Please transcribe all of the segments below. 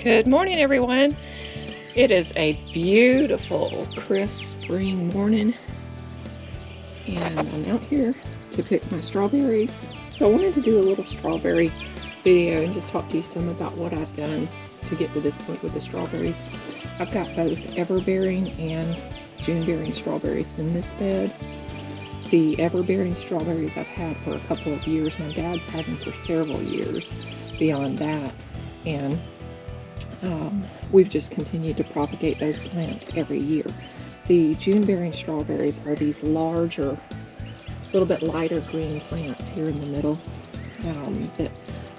Good morning, everyone. It is a beautiful, crisp spring morning, and I'm out here to pick my strawberries. So I wanted to do a little strawberry video and just talk to you some about what I've done to get to this point with the strawberries. I've got both everbearing and June-bearing strawberries in this bed. The everbearing strawberries I've had for a couple of years. My dad's had them for several years beyond that, and we've just continued to propagate those plants every year. The June-bearing strawberries are these larger, a little bit lighter green plants here in the middle that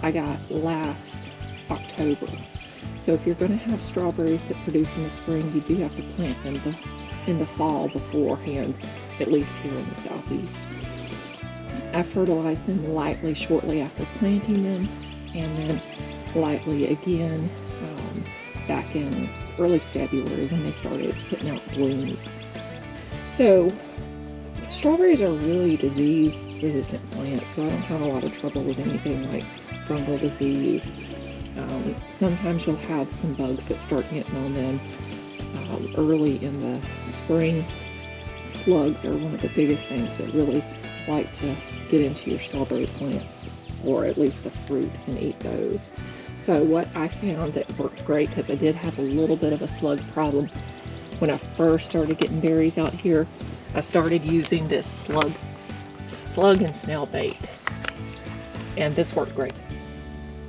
I got last October. So if you're going to have strawberries that produce in the spring, you do have to plant them in the fall beforehand, at least here in the southeast. I fertilized them lightly shortly after planting them, and then lightly again back in early February when they started putting out blooms. So strawberries are really disease resistant plants, so I don't have a lot of trouble with anything like fungal disease. Sometimes you'll have some bugs that start getting on them early in the spring. Slugs are one of the biggest things that really like to get into your strawberry plants, or at least the fruit, and eat those. So what I found that worked great, because I did have a little bit of a slug problem when I first started getting berries out here, I started using this slug and snail bait, and this worked great.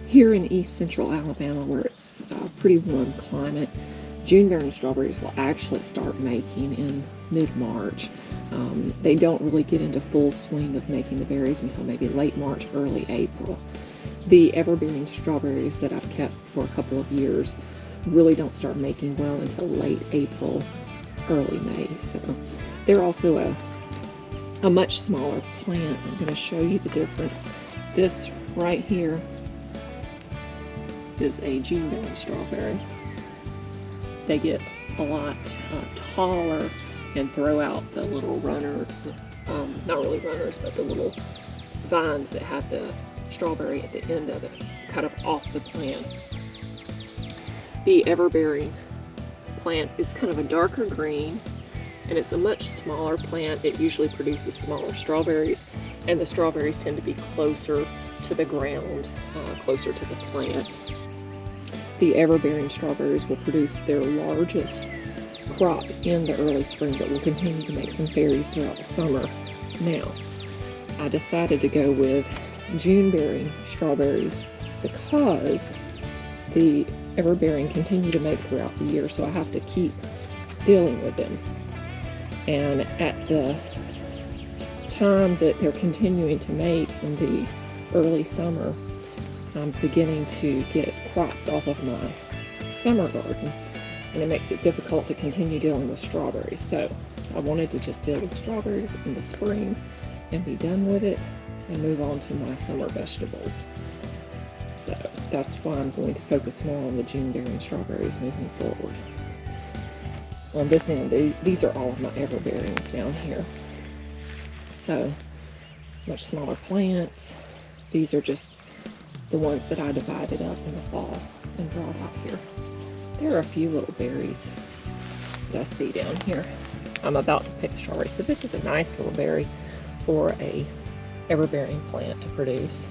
Here in east central Alabama, where it's a pretty warm climate, June-bearing strawberries will actually start making in mid-March. They don't really get into full swing of making the berries until maybe late March, early April. The everbearing strawberries that I've kept for a couple of years really don't start making well until late April, early May. So they're also a much smaller plant. I'm going to show you the difference. This right here is a June-bearing strawberry. They get a lot taller and throw out the little runners, not really runners, but the little vines that have the strawberry at the end of it, kind of off the plant. The everbearing plant is kind of a darker green, and it's a much smaller plant. It usually produces smaller strawberries, and the strawberries tend to be closer to the ground, closer to the plant. The everbearing strawberries will produce their largest crop in the early spring, but will continue to make some berries throughout the summer. Now, I decided to go with June-bearing strawberries because the everbearing continue to make throughout the year, so I have to keep dealing with them. And at the time that they're continuing to make in the early summer, I'm beginning to get crops off of my summer garden, and it makes it difficult to continue dealing with strawberries. So I wanted to just deal with strawberries in the spring and be done with it and move on to my summer vegetables. So that's why I'm going to focus more on the June-bearing strawberries moving forward. On this end, these are all of my everbearings down here. So much smaller plants. These are just the ones that I divided up in the fall and brought out here. There are a few little berries that I see down here. I'm about to pick strawberries. So this is a nice little berry for a everbearing plant to produce.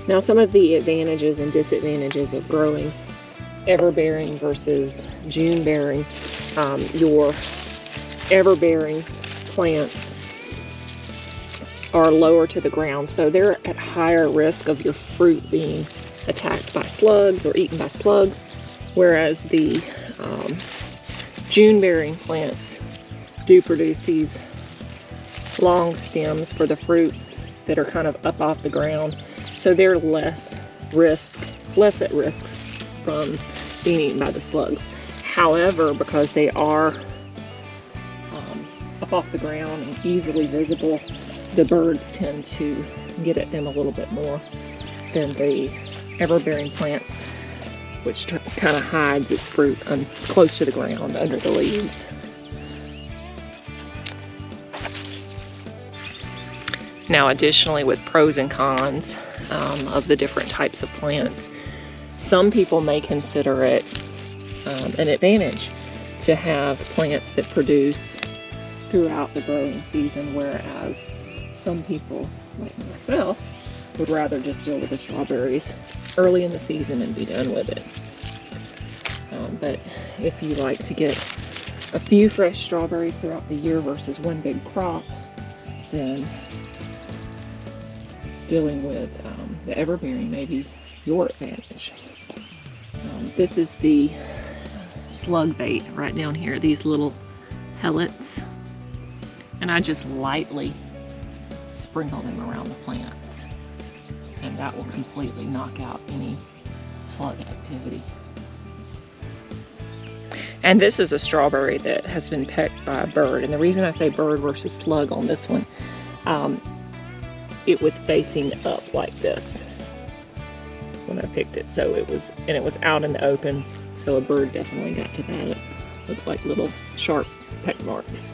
Now, some of the advantages and disadvantages of growing everbearing versus June-bearing. Your everbearing plants are lower to the ground, so they're at higher risk of your fruit being attacked by slugs or eaten by slugs, whereas the June-bearing plants do produce these long stems for the fruit that are kind of up off the ground, so they're less at risk from being eaten by the slugs. However, because they are up off the ground and easily visible, the birds tend to get at them a little bit more than the everbearing plants, which kind of hides its fruit close to the ground under the leaves. Now additionally, with pros and cons of the different types of plants, some people may consider it an advantage to have plants that produce throughout the growing season, whereas some people, like myself, would rather just deal with the strawberries early in the season and be done with it. But if you like to get a few fresh strawberries throughout the year versus one big crop, then dealing with the everbearing may be your advantage. This is the slug bait right down here, these little pellets, and I just lightly sprinkle them around the plants, and that will completely knock out any slug activity. And this is a strawberry that has been pecked by a bird, and the reason I say bird versus slug on this one, it was facing up like this when I picked it, so it was out in the open, so a bird definitely got to that. It looks like little sharp peck marks.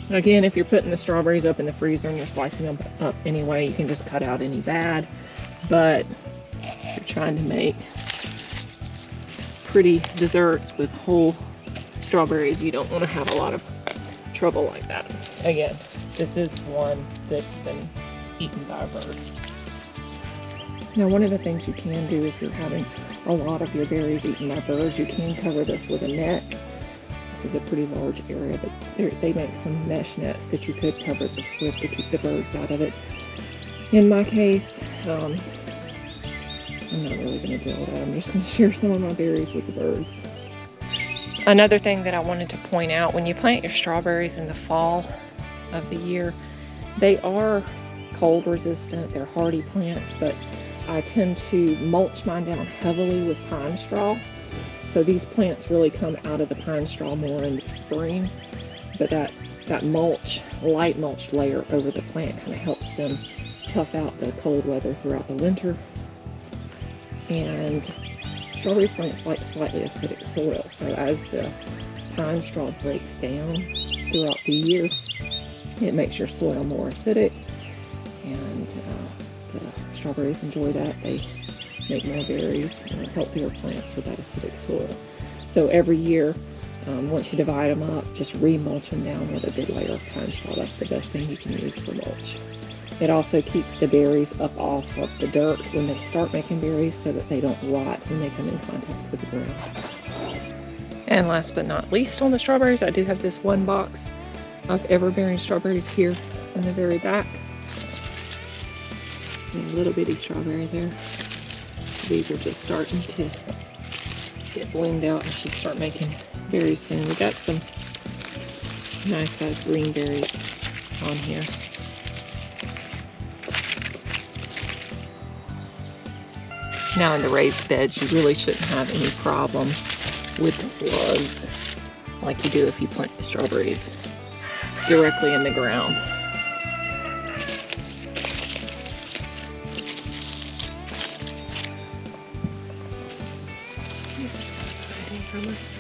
Again, if you're putting the strawberries up in the freezer and you're slicing them up anyway, you can just cut out any bad, but if you're trying to make pretty desserts with whole strawberries, you don't want to have a lot of trouble like that. Again, this is one that's been eaten by a bird. Now, one of the things you can do if you're having a lot of your berries eaten by birds, you can cover this with a net. This is a pretty large area, but they make some mesh nets that you could cover this with to keep the birds out of it. In my case, I'm not really going to deal with that. I'm just going to share some of my berries with the birds. Another thing that I wanted to point out, when you plant your strawberries in the fall of the year, they are cold resistant, they're hardy plants, but I tend to mulch mine down heavily with pine straw. So these plants really come out of the pine straw more in the spring, but that mulch, light mulch layer over the plant kind of helps them tough out the cold weather throughout the winter. And strawberry plants like slightly acidic soil, so as the pine straw breaks down throughout the year, it makes your soil more acidic, and the strawberries enjoy that. They make more berries and are healthier plants with that acidic soil. So every year, once you divide them up, just re-mulch them down with a good layer of pine straw. That's the best thing you can use for mulch. It also keeps the berries up off of the dirt when they start making berries, so that they don't rot when they come in contact with the ground. And last but not least on the strawberries, I do have this one box of everbearing strawberries here in the very back. And a little bitty strawberry there. These are just starting to get bloomed out and should start making berries soon. We got some nice sized green berries on here. Now in the raised beds, you really shouldn't have any problem with slugs like you do if you plant the strawberries directly in the ground. From us.